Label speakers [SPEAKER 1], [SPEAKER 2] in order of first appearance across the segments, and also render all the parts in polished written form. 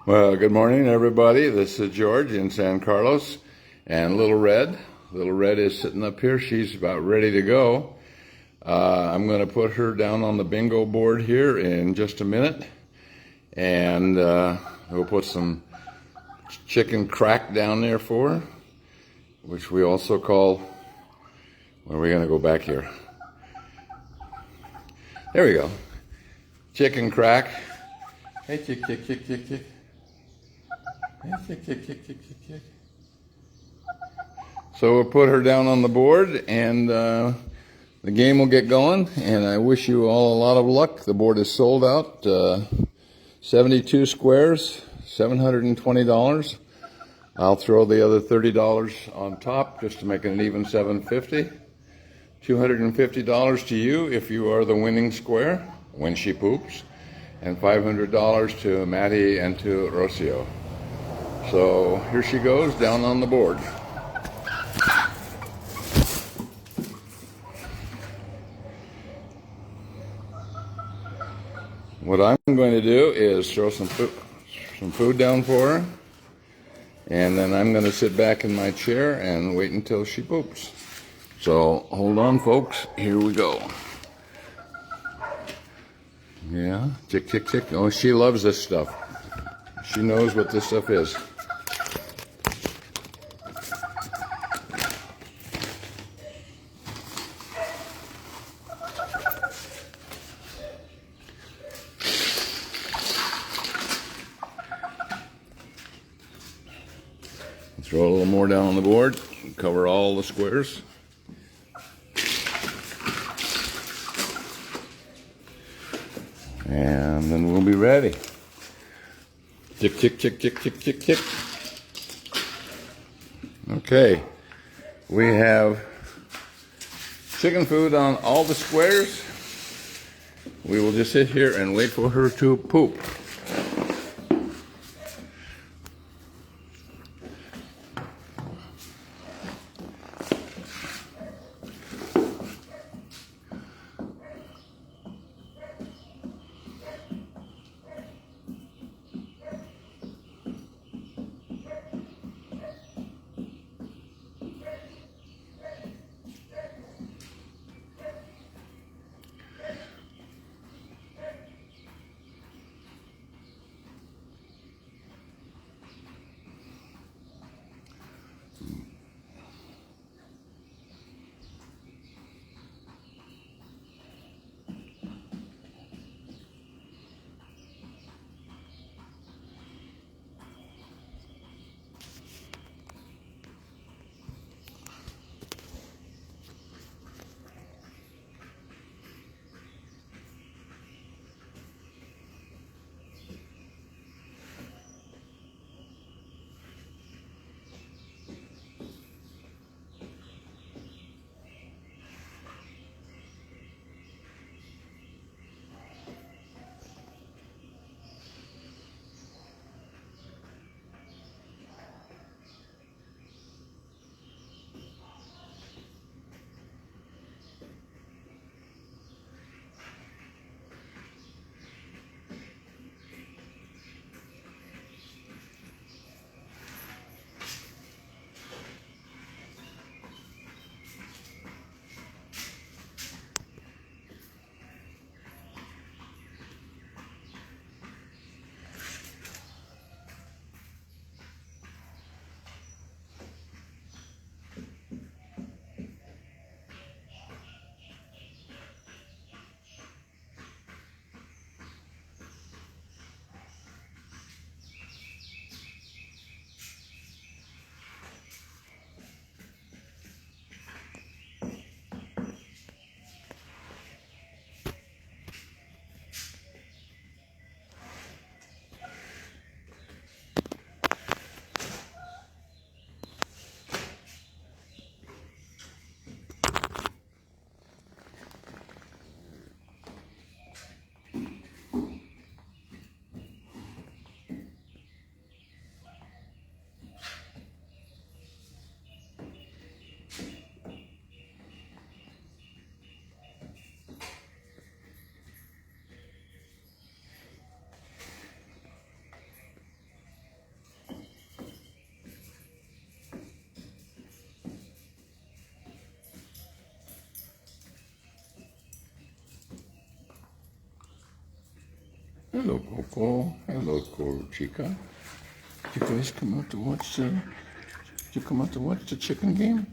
[SPEAKER 1] Well, good morning, everybody. This is George in San Carlos, and Little Red. Little Red is sitting up here. She's about ready to go. I'm going to put her down on the bingo board here in just a minute, and we'll put some chicken crack down there for her, which we also call, where are we going to go back here? There we go. Chicken crack. Hey, chick, chick, chick, chick, chick. Hey, chick, chick, chick, chick, chick, chick. So we'll put her down on the board, and the game will get going, and I wish you all a lot of luck. The board is sold out. 72 squares, $720. I'll throw the other $30 on top just to make it an even $750. $250 to you if you are the winning square when she poops, and $500 to Maddie and to Rocio. So here she goes down on the board. What I'm going to do is throw some food down for her, and then I'm going to sit back in my chair and wait until she poops. So hold on, folks. Here we go. Yeah, tick, tick, tick. Oh, she loves this stuff. She knows what this stuff is. Throw a little more down on the board, cover all the squares. And then we'll be ready. Tick, tick, tick, tick, tick, tick, tick. Okay, we have chicken food on all the squares. We will just sit here and wait for her to poop. Hello, Coco. Hello, Chica. You guys come out to watch the... Did you come out to watch the chicken game?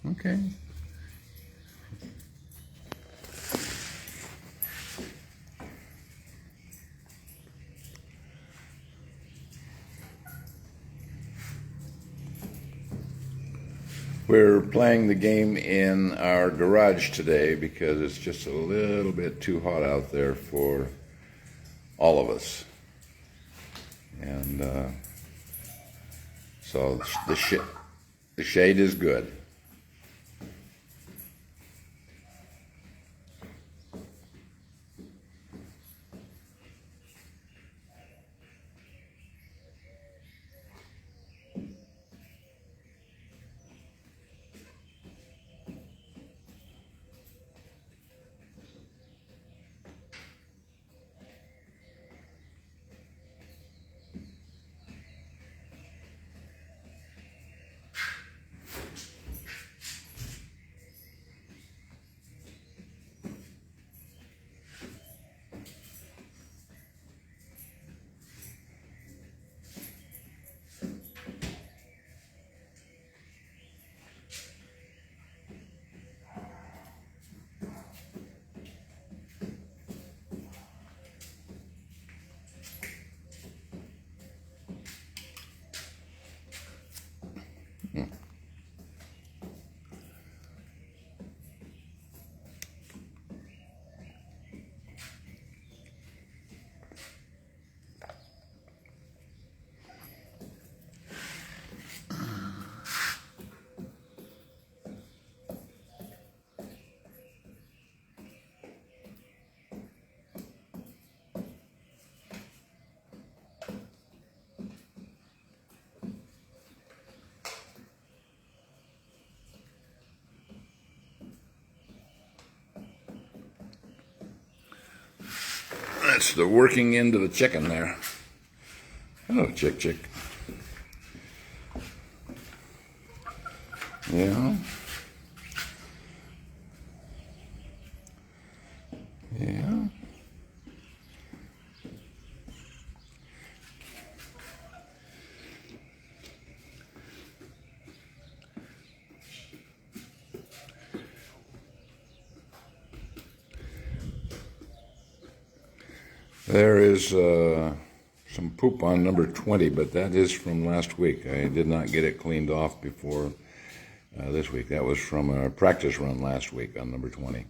[SPEAKER 1] Okay. We're playing the game in our garage today because it's just a little bit too hot out there for all of us. And so the shade is good. That's the working end of the chicken there. Hello, chick. Yeah. Yeah. There is some poop on number 20, but that is from last week. I did not get it cleaned off before this week. That was from a practice run last week on number 20.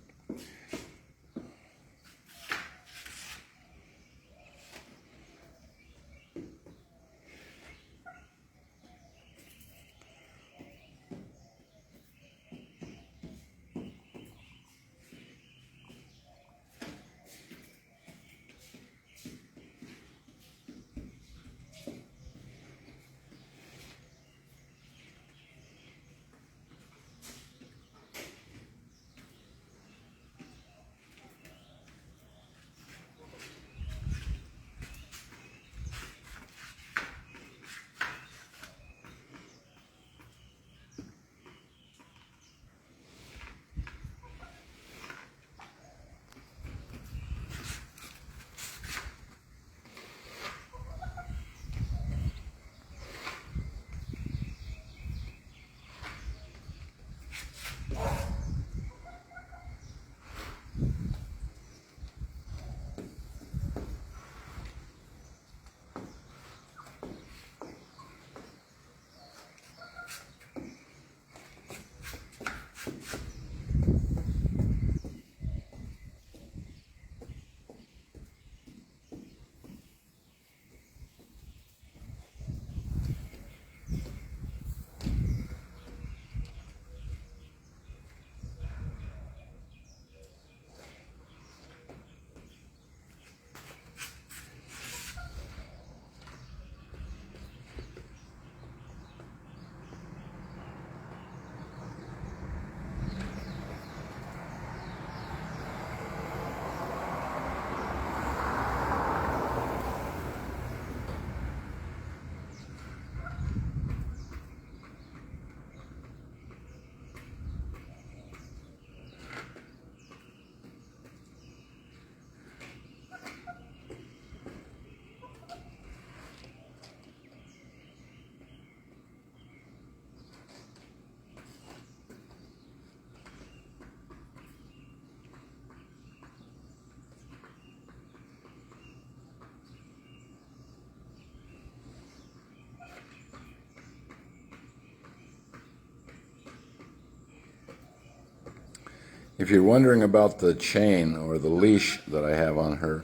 [SPEAKER 1] If you're wondering about the chain or the leash that I have on her,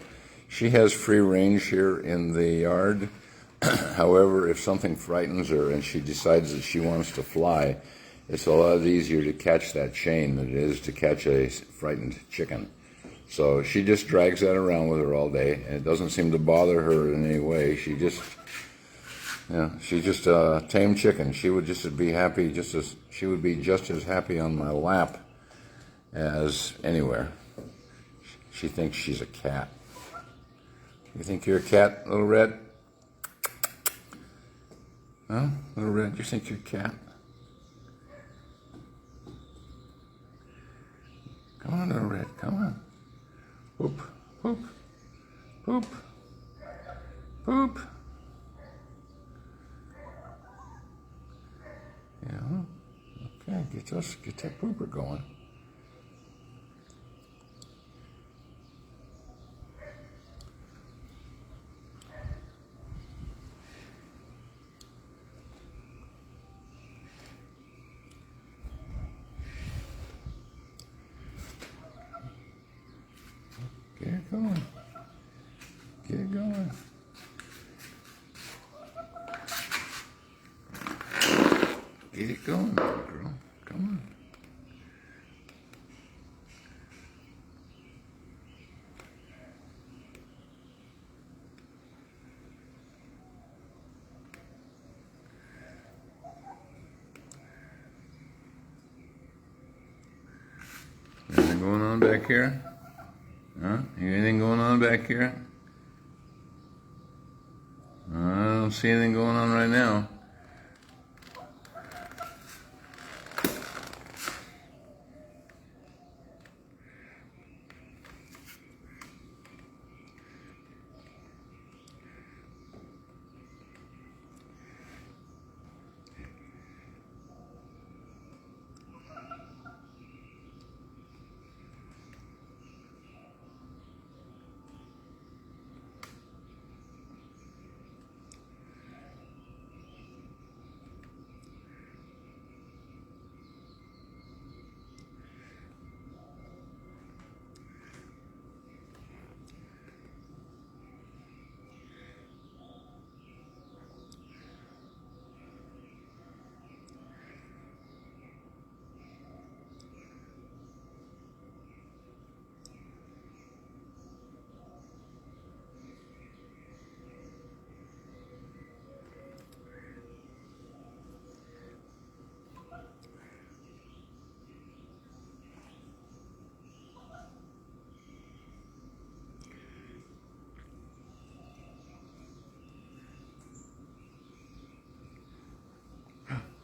[SPEAKER 1] she has free range here in the yard. However, if something frightens her and she decides that she wants to fly, it's a lot easier to catch that chain than it is to catch a frightened chicken. So she just drags that around with her all day, and it doesn't seem to bother her in any way. She's just a tame chicken. She would just be happy, she would be just as happy on my lap as anywhere. She thinks she's a cat. You think you're a cat, Little Red? Huh? Little Red, you think you're a cat? Come on, Little Red, come on. Poop, poop, poop, poop. Yeah, okay, get that pooper going. Get it going. Get it going. Get it going, girl. Come on. Anything going on back here? Huh? Anything going on back here? I don't see anything going on right now.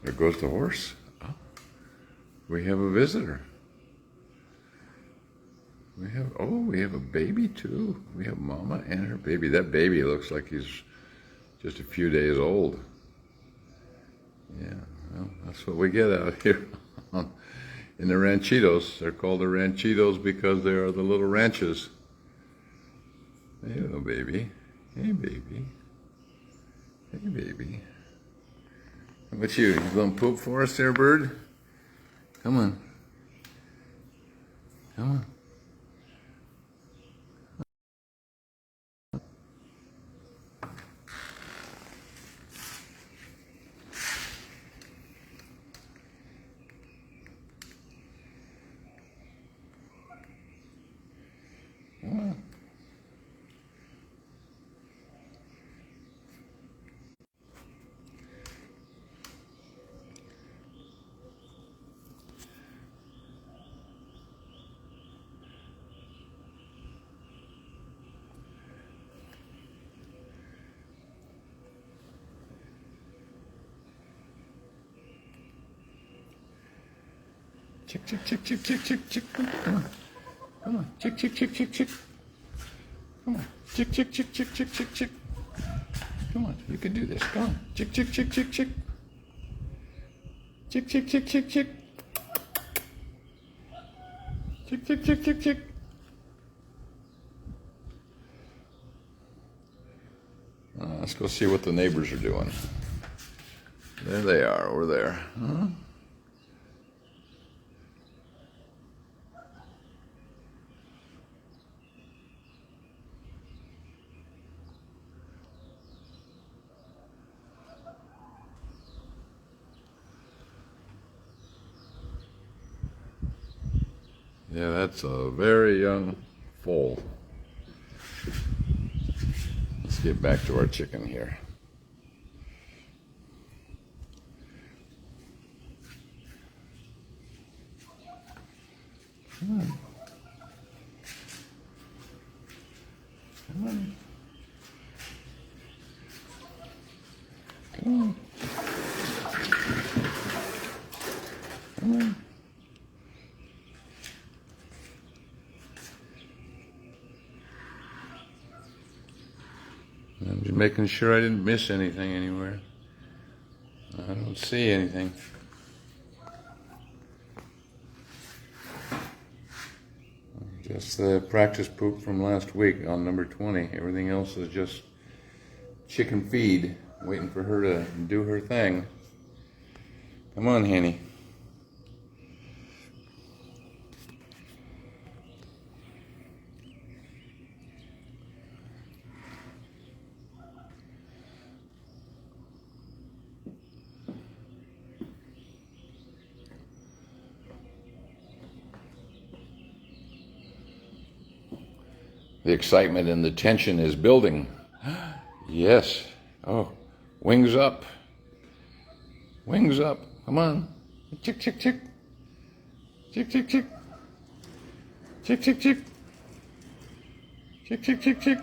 [SPEAKER 1] There goes the horse. Oh, we have a visitor. We have a baby too. We have Mama and her baby. That baby looks like he's just a few days old. Yeah, well, that's what we get out here in the ranchitos. They're called the ranchitos because they are the little ranches. Hey, little baby. Hey, baby. Hey, baby. How about you? You going to poop for us there, bird? Come on. Come on. Come on. Chick, chick, chick, chick, chick, chick, chick. Come on. Come on. Chick, chick, chick, chick, chick. Come on. Chick, chick, chick, chick, chick, chick, chick. Come on. You can do this. Come on. Chick, chick, chick, chick, chick. Chick, chick, chick, chick, chick. Chick, chick, chick, chick, chick. Let's go see what the neighbors are doing. There they are, over there. Huh? Yeah, that's a very young foal. Let's get back to our chicken here. Come on. Come on. Come on. Come on. I'm just making sure I didn't miss anything anywhere. I don't see anything. Just the practice poop from last week on number 20. Everything else is just chicken feed, waiting for her to do her thing. Come on, Henny. The excitement and the tension is building. Yes. Oh, wings up. Wings up. Come on. Chick, chick, chick. Chick, chick, chick. Chick, chick, chick. Chick, chick, chick, chick.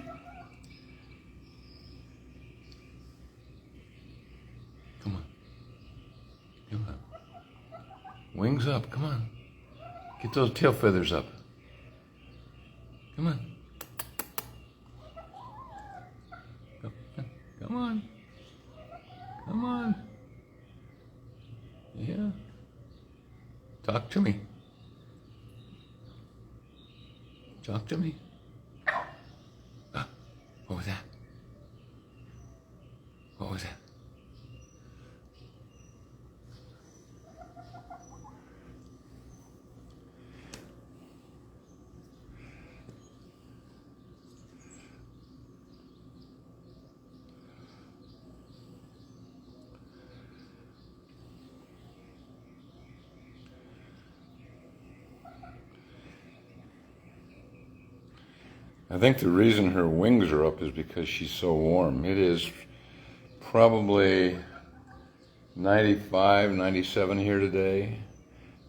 [SPEAKER 1] Come on. Come on. Wings up. Come on. Get those tail feathers up. Come on. Come on. Come on. Yeah. Talk to me. Talk to me. What was that? What was that? I think the reason her wings are up is because she's so warm. It is probably 95, 97 here today,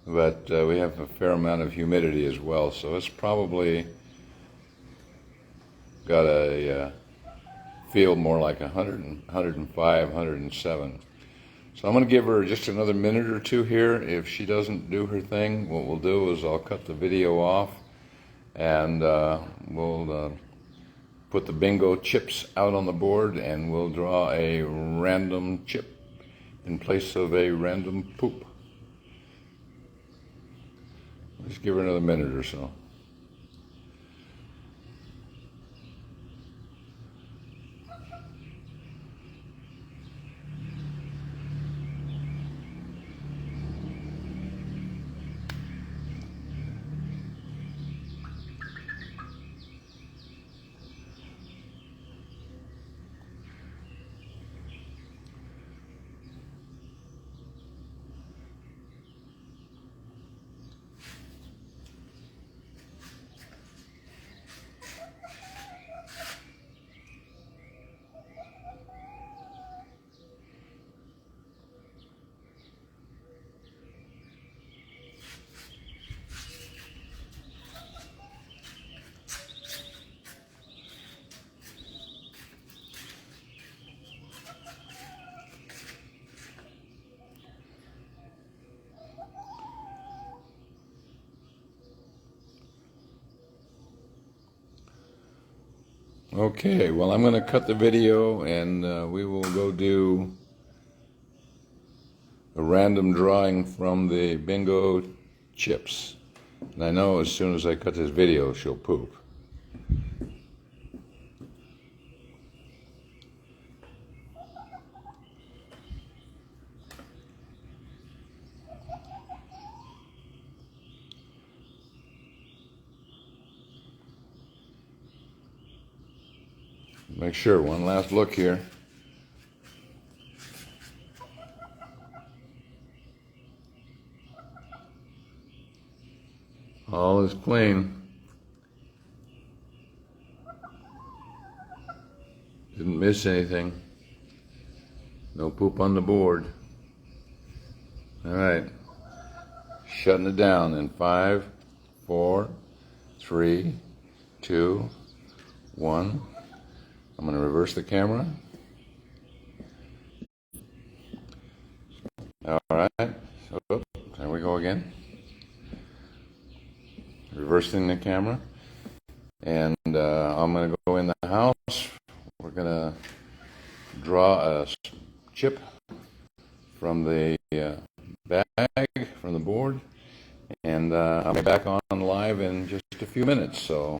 [SPEAKER 1] but we have a fair amount of humidity as well, so it's probably got a feel more like 100, 105, 107. So I'm going to give her just another minute or two here. If she doesn't do her thing, what we'll do is I'll cut the video off, and we'll put the bingo chips out on the board, and we'll draw a random chip in place of a random poop. Just give her another minute or so. Okay, well, I'm going to cut the video, and we will go do a random drawing from the bingo chips. And I know as soon as I cut this video, she'll poop. Make sure, one last look here. All is almost clean. Didn't miss anything. No poop on the board. All right. Shutting it down in 5, 4, 3, 2, 1. I'm going to reverse the camera. All right. So, there we go again. Reversing the camera. And I'm going to go in the house. We're going to draw a chip from the bag, from the board. And I'll be back on live in just a few minutes. So